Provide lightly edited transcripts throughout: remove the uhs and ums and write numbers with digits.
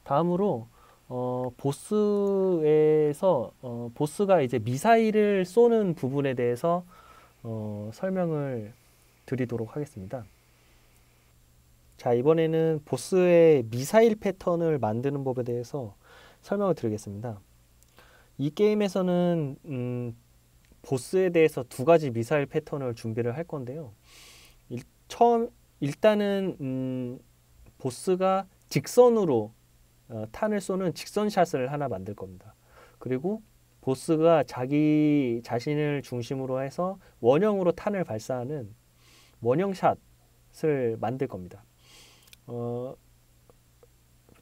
다음으로 보스가 이제 미사일을 쏘는 부분에 대해서 설명을 드리도록 하겠습니다. 자, 이번에는 보스의 미사일 패턴을 만드는 법에 대해서 설명을 드리겠습니다. 이 게임에서는 보스에 대해서 두 가지 미사일 패턴을 준비를 할 건데요. 일단은 보스가 직선으로 탄을 쏘는 직선샷을 하나 만들 겁니다. 그리고 보스가 자기 자신을 중심으로 해서 원형으로 탄을 발사하는 원형샷을 만들 겁니다. 어,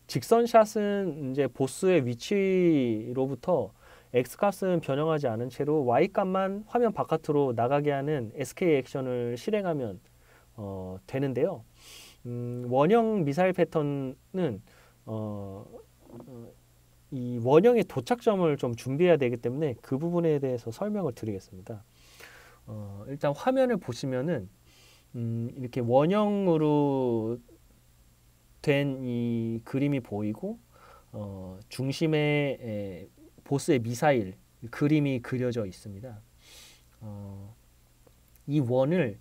직선샷은 이제 보스의 위치로부터 X값은 변형하지 않은 채로 Y값만 화면 바깥으로 나가게 하는 SK 액션을 실행하면 되는데요. 원형 미사일 패턴은 어, 이 원형의 도착점을 좀 준비해야 되기 때문에 그 부분에 대해서 설명을 드리겠습니다. 일단 화면을 보시면은 이렇게 원형으로 된 이 그림이 보이고 중심에 보스의 미사일 그림이 그려져 있습니다. 이 원을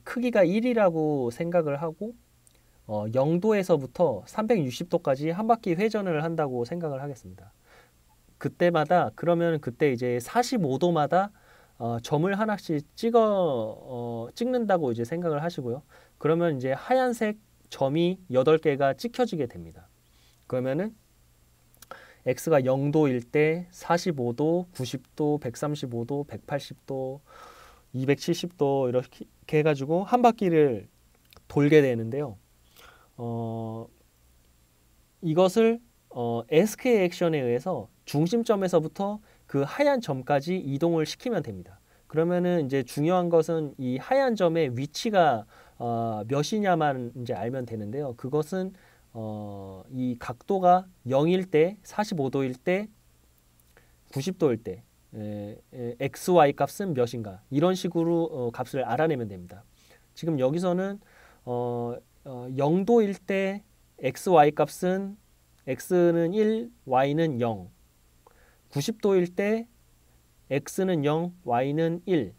크기가 1이라고 생각을 하고 0도에서부터 360도까지 한 바퀴 회전을 한다고 생각을 하겠습니다. 그때 이제 45도마다 점을 하나씩 찍는다고 이제 생각을 하시고요. 그러면 이제 하얀색 점이 8개가 찍혀지게 됩니다. 그러면은 x가 0도일 때 45도, 90도, 135도, 180도, 270도 이렇게 해가지고 한 바퀴를 돌게 되는데요. 이것을 SK 액션에 의해서 중심점에서부터 그 하얀 점까지 이동을 시키면 됩니다. 그러면은 이제 중요한 것은 이 하얀 점의 위치가 몇이냐만 이제 알면 되는데요. 그것은 이 각도가 0일 때, 45도일 때, 90도일 때 XY 값은 몇인가 이런 식으로 값을 알아내면 됩니다. 지금 여기서는 0도일 때 XY 값은 X는 1, Y는 0 90도일 때 X는 0, Y는 1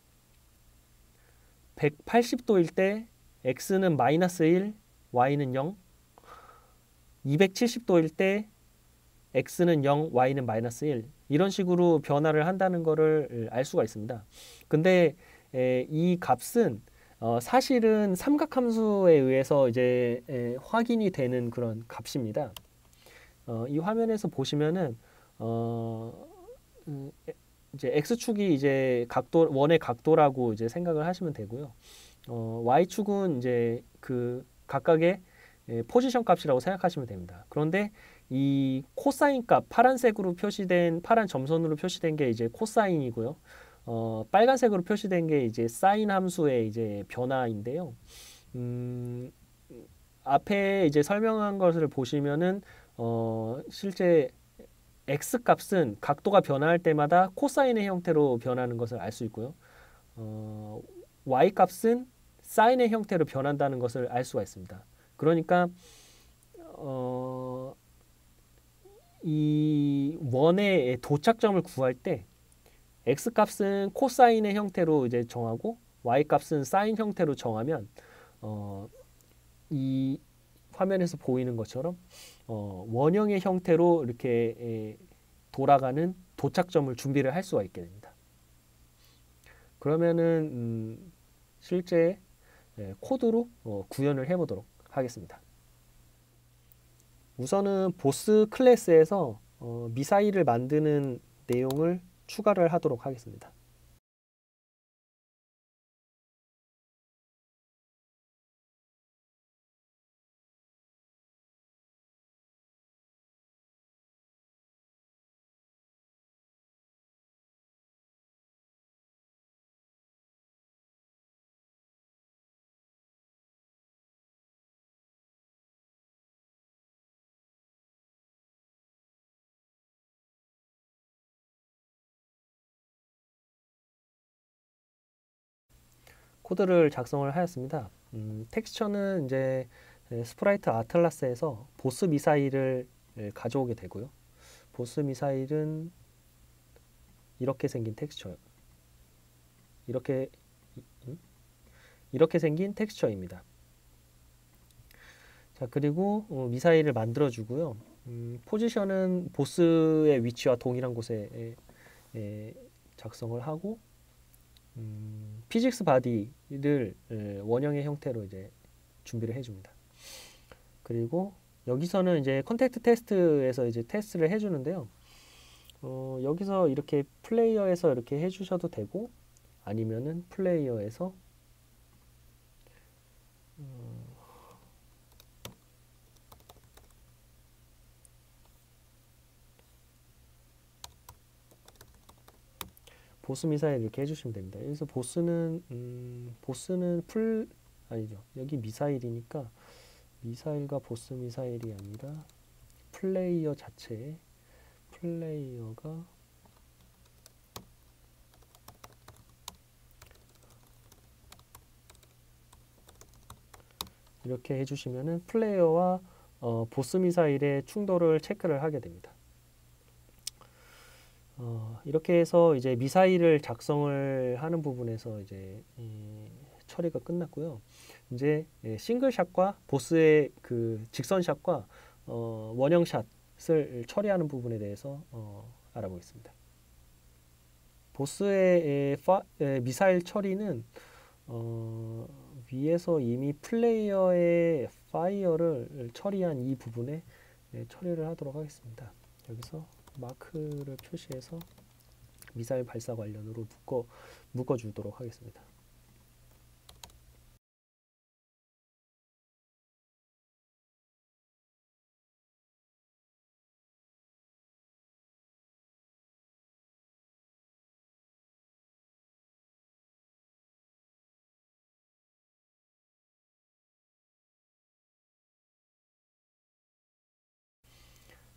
180도일 때 X는 마이너스 1, Y는 0 270도일 때 X는 0, Y는 마이너스 1 이런 식으로 변화를 한다는 것을 알 수가 있습니다. 근데 이 값은 사실은 삼각함수에 의해서 이제 확인이 되는 그런 값입니다. 이 화면에서 보시면은 이제 x축이 이제 원의 각도라고 이제 생각을 하시면 되고요. y축은 이제 그 각각의 포지션 값이라고 생각하시면 됩니다. 그런데 이 코사인 값 파란색으로 표시된 파란 점선으로 표시된 게 이제 코사인이고요. 빨간색으로 표시된 게 이제 사인 함수의 이제 변화인데요. 앞에 이제 설명한 것을 보시면은 실제 x 값은 각도가 변화할 때마다 코사인의 형태로 변하는 것을 알 수 있고요. y 값은 사인의 형태로 변한다는 것을 알 수가 있습니다. 그러니까 이 원의 도착점을 구할 때 x 값은 코사인의 형태로 이제 정하고 y 값은 사인 형태로 정하면 이 화면에서 보이는 것처럼 원형의 형태로 이렇게 돌아가는 도착점을 준비를 할 수가 있게 됩니다. 그러면은 실제 코드로 구현을 해보도록 하겠습니다. 우선은 보스 클래스에서 미사일을 만드는 내용을 추가를 하도록 하겠습니다. 코드를 작성을 하였습니다. 텍스처는 이제 스프라이트 아틀라스에서 보스 미사일을 가져오게 되고요. 보스 미사일은 이렇게 생긴 텍스처, 이렇게 이렇게 생긴 텍스처입니다. 자, 그리고 미사일을 만들어 주고요. 포지션은 보스의 위치와 동일한 곳에 작성을 하고, 피직스 바디를 원형의 형태로 이제 준비를 해줍니다. 그리고 여기서는 이제 컨택트 테스트에서 이제 테스트를 해주는데요. 여기서 이렇게 플레이어에서 이렇게 해주셔도 되고, 아니면은 플레이어에서 보스 미사일 이렇게 해주시면 됩니다. 여기서 보스는 아니죠. 여기 미사일이니까 미사일과 보스 미사일이 아니라 플레이어 자체에 플레이어가 이렇게 해주시면은 플레이어와 보스 미사일의 충돌을 체크를 하게 됩니다. 이렇게 해서 이제 미사일을 작성을 하는 부분에서 이제 처리가 끝났고요. 이제 싱글샷과 보스의 그 직선샷과 원형샷을 처리하는 부분에 대해서 알아보겠습니다. 보스의 미사일 처리는 위에서 이미 플레이어의 파이어를 처리한 이 부분에 처리를 하도록 하겠습니다. 여기서 마크를 표시해서 미사일 발사 관련으로 묶어주도록 하겠습니다.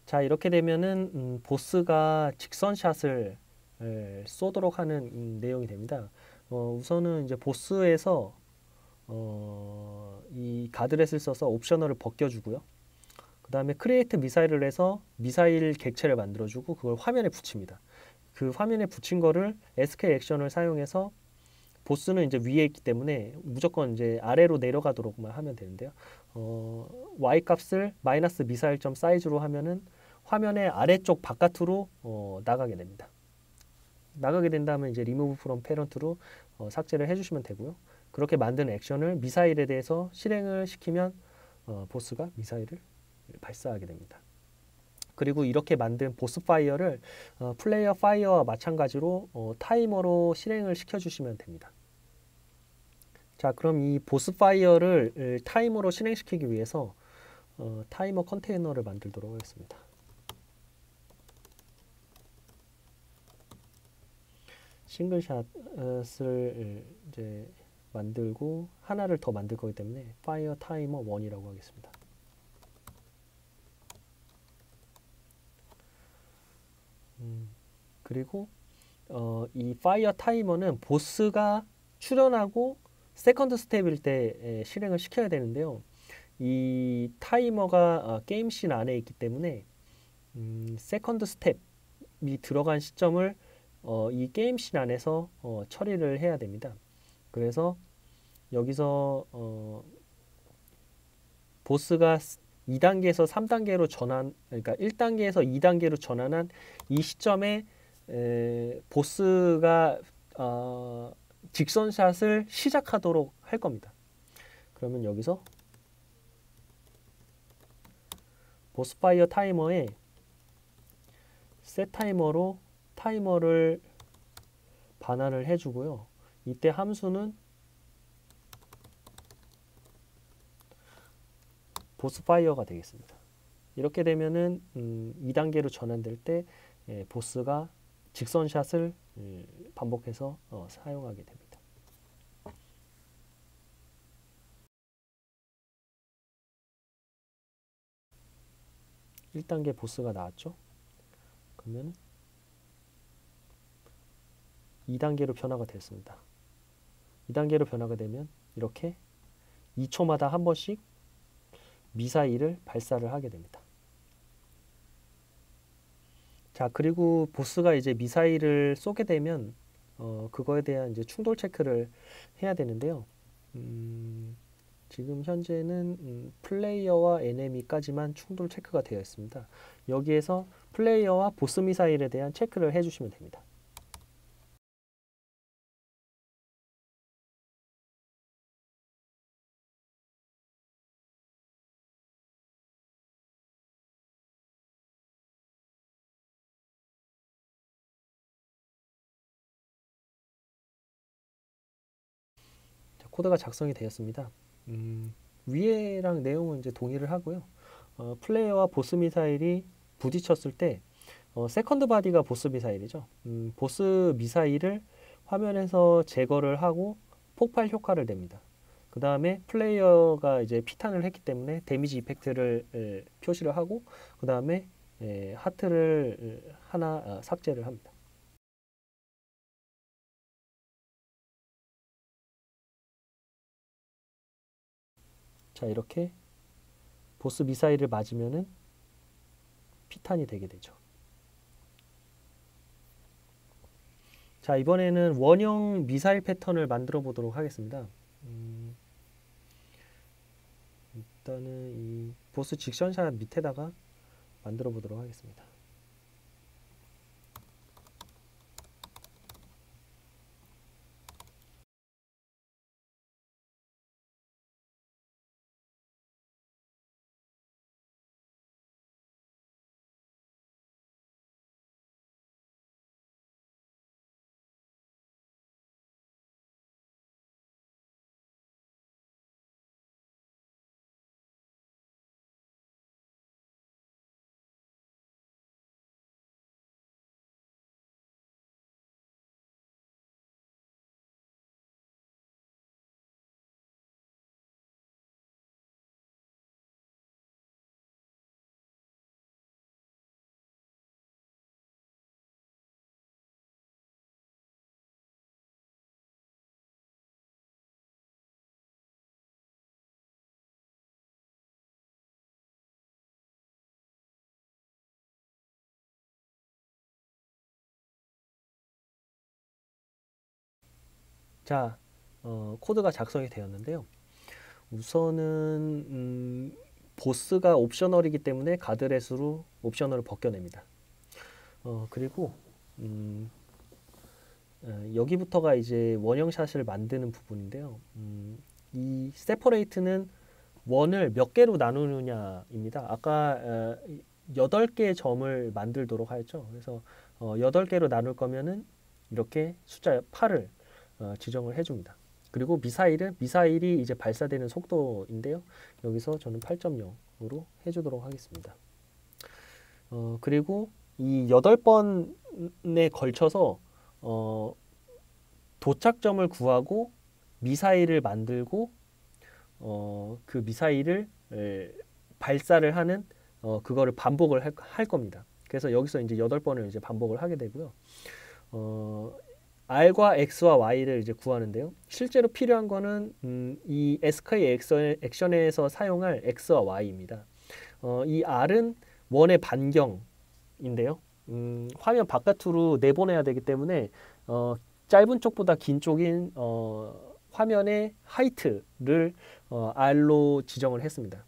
자, 이렇게 되면은 보스가 직선샷을 쏘도록 하는 내용이 됩니다. 우선은 이제 보스에서 이 가드렛을 써서 옵셔널을 벗겨주고요. 그 다음에 크리에이트 미사일을 해서 미사일 객체를 만들어주고 그걸 화면에 붙입니다. 그 화면에 붙인 거를 SK 액션을 사용해서 보스는 이제 위에 있기 때문에 무조건 이제 아래로 내려가도록만 하면 되는데요. Y 값을 마이너스 미사일점 사이즈로 하면은 화면의 아래쪽 바깥으로 나가게 됩니다. 나가게 된다면 이제 remove from parent로 삭제를 해주시면 되고요. 그렇게 만든 액션을 미사일에 대해서 실행을 시키면 보스가 미사일을 발사하게 됩니다. 그리고 이렇게 만든 보스 파이어를 플레이어 파이어와 마찬가지로 타이머로 실행을 시켜주시면 됩니다. 자, 그럼 이 보스 파이어를 타이머로 실행시키기 위해서 타이머 컨테이너를 만들도록 하겠습니다. 싱글샷을 이제 만들고 하나를 더 만들 거기 때문에 파이어 타이머 1이라고 하겠습니다. 그리고 이 파이어 타이머는 보스가 출현하고 세컨드 스텝일 때 실행을 시켜야 되는데요. 이 타이머가 게임 씬 안에 있기 때문에 세컨드 스텝이 들어간 시점을 이 게임 씬 안에서 처리를 해야 됩니다. 그래서 여기서 보스가 2단계에서 3단계로 그러니까 1단계에서 2단계로 전환한 이 시점에 보스가 직선샷을 시작하도록 할 겁니다. 그러면 여기서 보스 파이어 타이머에 셋 타이머로 타이머를 반환을 해주고요. 이때 함수는 보스 파이어가 되겠습니다. 이렇게 되면은 2단계로 전환될 때 보스가 직선샷을 반복해서 사용하게 됩니다. 1단계 보스가 나왔죠? 그러면 2단계로 변화가 됐습니다. 2단계로 변화가 되면 이렇게 2초마다 한 번씩 미사일을 발사를 하게 됩니다. 자, 그리고 보스가 이제 미사일을 쏘게 되면 그거에 대한 이제 충돌 체크를 해야 되는데요. 지금 현재는 플레이어와 에네미까지만 충돌 체크가 되어 있습니다. 여기에서 플레이어와 보스 미사일에 대한 체크를 해주시면 됩니다. 자, 코드가 작성이 되었습니다. 위에랑 내용은 이제 동의를 하고요. 플레이어와 보스 미사일이 부딪혔을 때 세컨드 바디가 보스 미사일이죠. 보스 미사일을 화면에서 제거를 하고 폭발 효과를 냅니다. 그 다음에 플레이어가 이제 피탄을 했기 때문에 데미지 이펙트를 표시를 하고 그 다음에 하트를 하나 삭제를 합니다. 자, 이렇게 보스 미사일을 맞으면은 피탄이 되게 되죠. 자, 이번에는 원형 미사일 패턴을 만들어 보도록 하겠습니다. 일단은 이 보스 직선샷 밑에다가 만들어 보도록 하겠습니다. 자, 코드가 작성이 되었는데요. 우선은 보스가 옵셔널이기 때문에 가드렛으로 옵셔널을 벗겨냅니다. 그리고 여기부터가 이제 원형샷을 만드는 부분인데요. 이 세퍼레이트는 원을 몇 개로 나누느냐입니다. 아까 8개의 점을 만들도록 하였죠. 그래서 8개로 나눌 거면은 이렇게 숫자 8을 지정을 해줍니다. 그리고 미사일이 이제 발사되는 속도인데요. 여기서 저는 8.0으로 해주도록 하겠습니다. 그리고 이 8번에 걸쳐서 도착점을 구하고 미사일을 만들고 그 미사일을 발사를 하는 그거를 반복을 할 겁니다. 그래서 여기서 이제 8번을 이제 반복을 하게 되고요. R과 X와 Y를 이제 구하는데요. 실제로 필요한 거는 이 SK 액션에서 사용할 X와 Y입니다. 이 R은 원의 반경인데요. 화면 바깥으로 내보내야 되기 때문에 짧은 쪽보다 긴 쪽인 화면의 하이트를 R로 지정을 했습니다.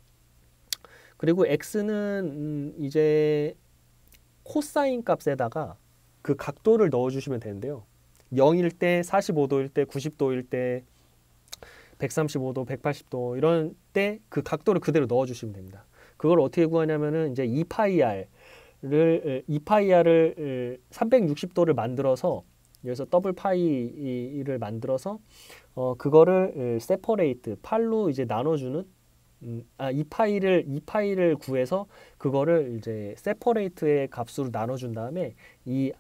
그리고 X는 이제 코사인 값에다가 그 각도를 넣어주시면 되는데요. 0일 때, 45도일 때, 90도일 때, 135도, 180도 이런 때 그 각도를 그대로 넣어주시면 됩니다. 그걸 어떻게 구하냐면은 이제 2파이R을 360도를 만들어서 여기서 더블 파이를 만들어서 그거를 세퍼레이트 8로 이제 나눠주는 2파이를 구해서 그거를 이제 세퍼레이트의 값으로 나눠준 다음에 이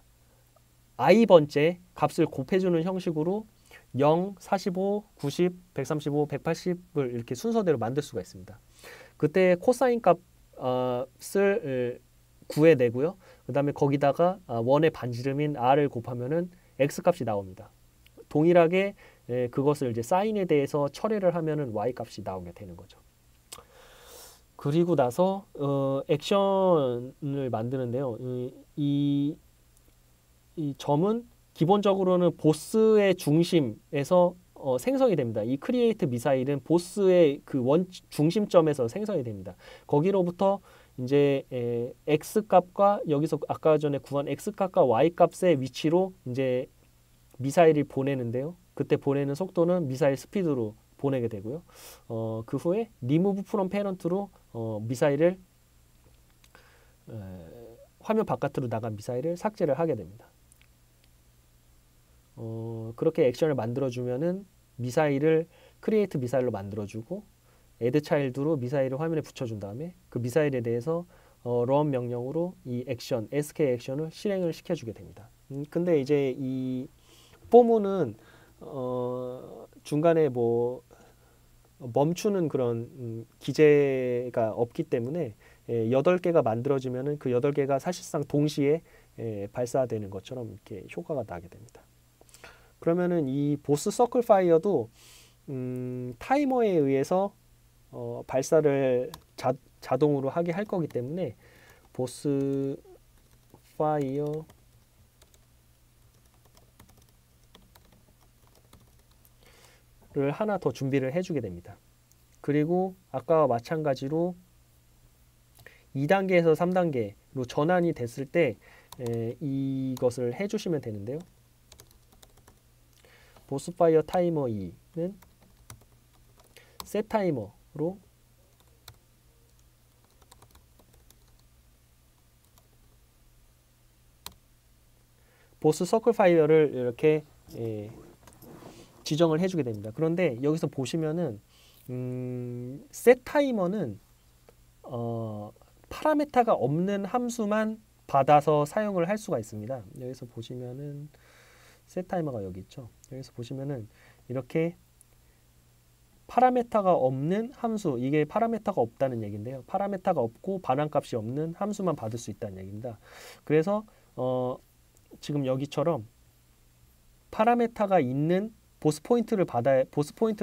i번째 값을 곱해주는 형식으로 0, 45, 90, 135, 180을 이렇게 순서대로 만들 수가 있습니다. 그때 코사인 값을 구해내고요. 그 다음에 거기다가 원의 반지름인 r을 곱하면은 x 값이 나옵니다. 동일하게 그것을 이제 사인에 대해서 처리를 하면은 y 값이 나오게 되는 거죠. 그리고 나서 액션을 만드는데요. 이 점은 기본적으로는 보스의 중심에서 생성이 됩니다. 이 크리에이트 미사일은 보스의 그 중심점에서 생성이 됩니다. 거기로부터 이제 x 값과 여기서 아까 전에 구한 x 값과 y 값의 위치로 이제 미사일을 보내는데요. 그때 보내는 속도는 미사일 스피드로 보내게 되고요. 그 후에 리무브 프롬 페런트로 미사일을 화면 바깥으로 나간 미사일을 삭제를 하게 됩니다. 그렇게 액션을 만들어주면은 미사일을 크리에이트 미사일로 만들어주고 애드 차일드로 미사일을 화면에 붙여준 다음에 그 미사일에 대해서 런 명령으로 이 액션, SK 액션을 실행을 시켜주게 됩니다. 근데 이제 이 포문은 중간에 뭐 멈추는 그런 기제가 없기 때문에 8개가 만들어지면은 그 8개가 사실상 동시에 발사되는 것처럼 이렇게 효과가 나게 됩니다. 그러면은 이 보스 서클 파이어도 타이머에 의해서 발사를 자동으로 하게 할 거기 때문에 보스 파이어를 하나 더 준비를 해주게 됩니다. 그리고 아까와 마찬가지로 2단계에서 3단계로 전환이 됐을 때 이것을 해주시면 되는데요. 보스파이어 타이머 2는 셋 타이머로 보스 서클 파이어를 이렇게 지정을 해주게 됩니다. 그런데 여기서 보시면은 셋 타이머는 파라메타가 없는 함수만 받아서 사용을 할 수가 있습니다. 여기서 보시면은 셋 타이머가 여기 있죠. 여기서 보시면은 이렇게 파라메타가 없는 함수, 이게 파라메타가 없다는 얘기인데요. 파라메타가 없고 반환값이 없는 함수만 받을 수 있다는 얘기입니다. 그래서 지금 여기처럼 파라메타가 있는 보스 포인트를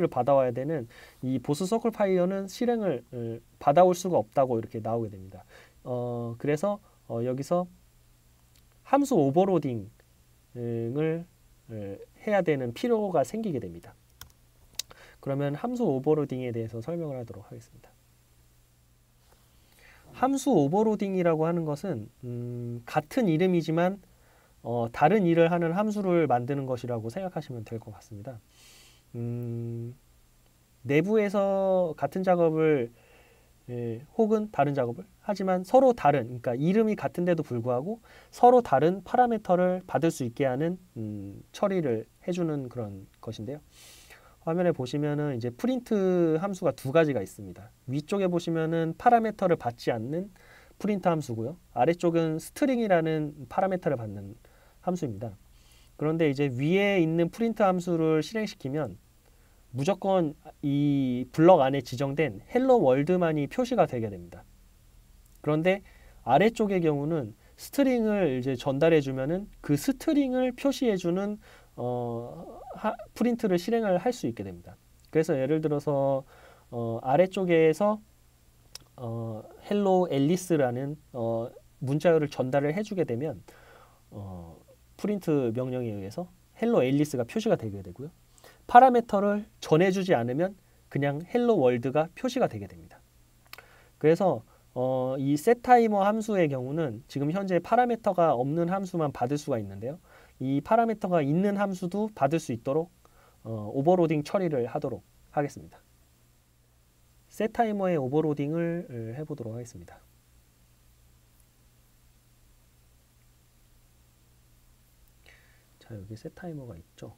받아와야 되는 이 보스 서클 파이어는 실행을 받아올 수가 없다고 이렇게 나오게 됩니다. 그래서 여기서 함수 오버로딩을 해야 되는 필요가 생기게 됩니다. 그러면 함수 오버로딩에 대해서 설명을 하도록 하겠습니다. 함수 오버로딩이라고 하는 것은 같은 이름이지만 다른 일을 하는 함수를 만드는 것이라고 생각하시면 될 것 같습니다. 내부에서 같은 작업을 혹은 다른 작업을 하지만 서로 다른, 그러니까 이름이 같은데도 불구하고 서로 다른 파라미터를 받을 수 있게 하는 처리를 해주는 그런 것인데요. 화면에 보시면은 이제 프린트 함수가 두 가지가 있습니다. 위쪽에 보시면은 파라미터를 받지 않는 프린트 함수고요. 아래쪽은 스트링이라는 파라미터를 받는 함수입니다. 그런데 이제 위에 있는 프린트 함수를 실행시키면 무조건 이 블럭 안에 지정된 헬로 월드만이 표시가 되게 됩니다. 그런데 아래쪽의 경우는 스트링을 이제 전달해 주면은 그 스트링을 표시해 주는 프린트를 실행을 할 수 있게 됩니다. 그래서 예를 들어서 아래쪽에서 헬로 앨리스라는 문자열을 전달을 해주게 되면 프린트 명령에 의해서 헬로 앨리스가 표시가 되게 되고요. 파라미터를 전해주지 않으면 그냥 헬로 월드가 표시가 되게 됩니다. 그래서 이 setTimer 함수의 경우는 지금 현재 파라미터가 없는 함수만 받을 수가 있는데요. 이 파라미터가 있는 함수도 받을 수 있도록 오버로딩 처리를 하도록 하겠습니다. setTimer의 오버로딩을 해보도록 하겠습니다. 자, 여기 setTimer가 있죠.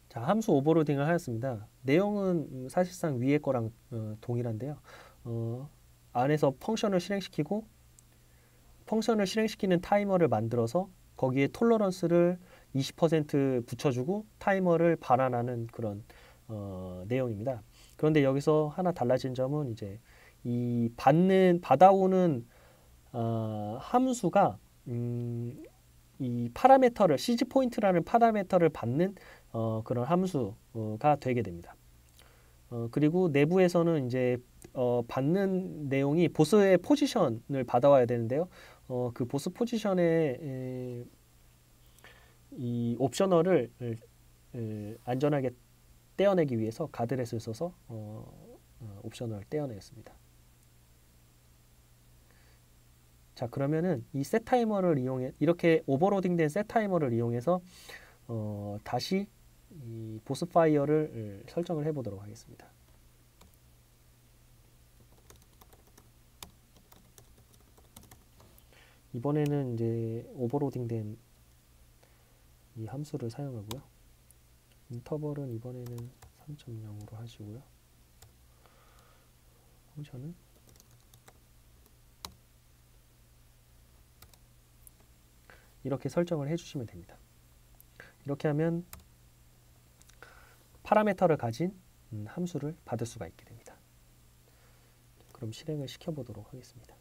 자, 함수 오버로딩을 하였습니다. 내용은 사실상 위에 거랑 동일한데요. 안에서 펑션을 실행시키고 펑션을 실행시키는 타이머를 만들어서 거기에 톨러런스를 20% 붙여주고 타이머를 반환하는 그런 내용입니다. 그런데 여기서 하나 달라진 점은 이제 이 받아오는 함수가 이 파라메터를 시즈 포인트라는 파라메터를 받는 그런 함수가 되게 됩니다. 그리고 내부에서는 이제 받는 내용이 보스의 포지션을 받아와야 되는데요. 그 보스 포지션의 이 옵셔널을 안전하게 떼어내기 위해서 가드렛을 써서 옵셔널을 떼어내겠습니다. 자, 그러면은 이 셋 타이머를 이용해 이렇게 오버로딩된 셋 타이머를 이용해서 다시 이 보스 파이어를 설정을 해보도록 하겠습니다. 이번에는 이제 오버로딩된 이 함수를 사용하고요. 인터벌은 이번에는 3.0으로 하시고요. 펑션은 이렇게 설정을 해주시면 됩니다. 이렇게 하면 파라메터를 가진 함수를 받을 수가 있게 됩니다. 그럼 실행을 시켜보도록 하겠습니다.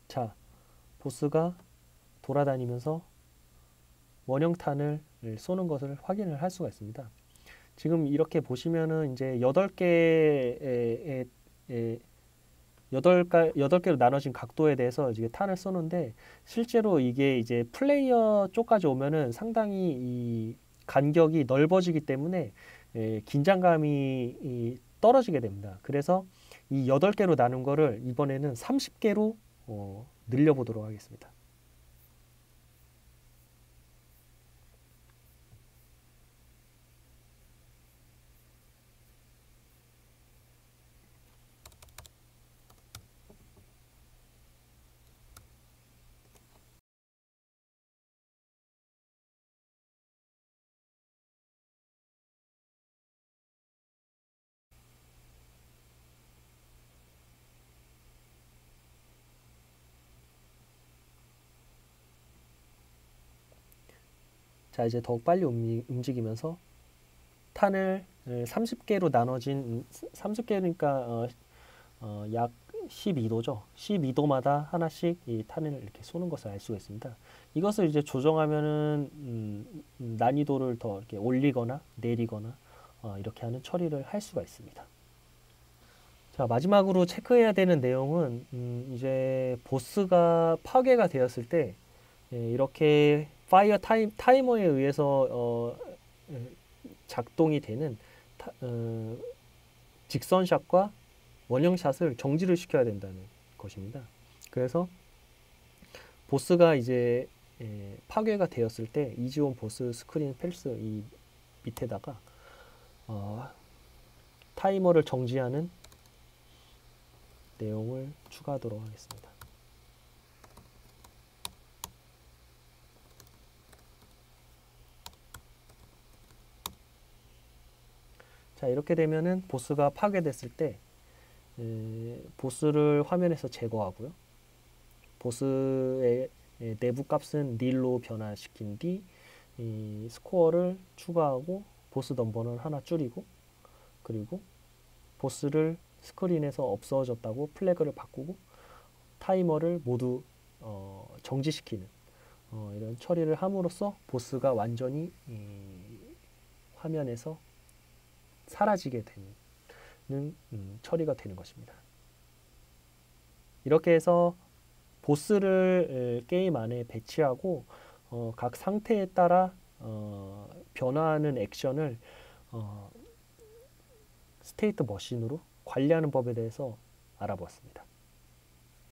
자, 보스가 돌아다니면서 원형탄을 쏘는 것을 확인을 할 수가 있습니다. 지금 이렇게 보시면은 이제 8개로 나눠진 각도에 대해서 이제 탄을 쏘는데 실제로 이게 이제 플레이어 쪽까지 오면은 상당히 이 간격이 넓어지기 때문에 긴장감이 떨어지게 됩니다. 그래서 이 8개로 나눈 거를 이번에는 30개로 늘려보도록 하겠습니다. 자, 이제 더욱 빨리 움직이면서 탄을 30개로 나눠진 30개니까 약 12도죠. 12도마다 하나씩 이 탄을 이렇게 쏘는 것을 알 수가 있습니다. 이것을 이제 조정하면은 난이도를 더 이렇게 올리거나 내리거나 이렇게 하는 처리를 할 수가 있습니다. 자, 마지막으로 체크해야 되는 내용은 이제 보스가 파괴가 되었을 때 이렇게 파이어 타이머에 의해서 작동이 되는 직선샷과 원형샷을 정지를 시켜야 된다는 것입니다. 그래서 보스가 이제 파괴가 되었을 때 이지온 보스 스크린 펠스 이 밑에다가 타이머를 정지하는 내용을 추가하도록 하겠습니다. 자, 이렇게 되면은 보스가 파괴됐을 때 보스를 화면에서 제거하고요. 보스의 내부 값은 닐로 변화시킨 뒤 이 스코어를 추가하고 보스 넘버는 하나 줄이고 그리고 보스를 스크린에서 없어졌다고 플래그를 바꾸고 타이머를 모두 정지시키는 이런 처리를 함으로써 보스가 완전히 화면에서 사라지게 되는 처리가 되는 것입니다. 이렇게 해서 보스를 게임 안에 배치하고 각 상태에 따라 변화하는 액션을 스테이트 머신으로 관리하는 법에 대해서 알아보았습니다.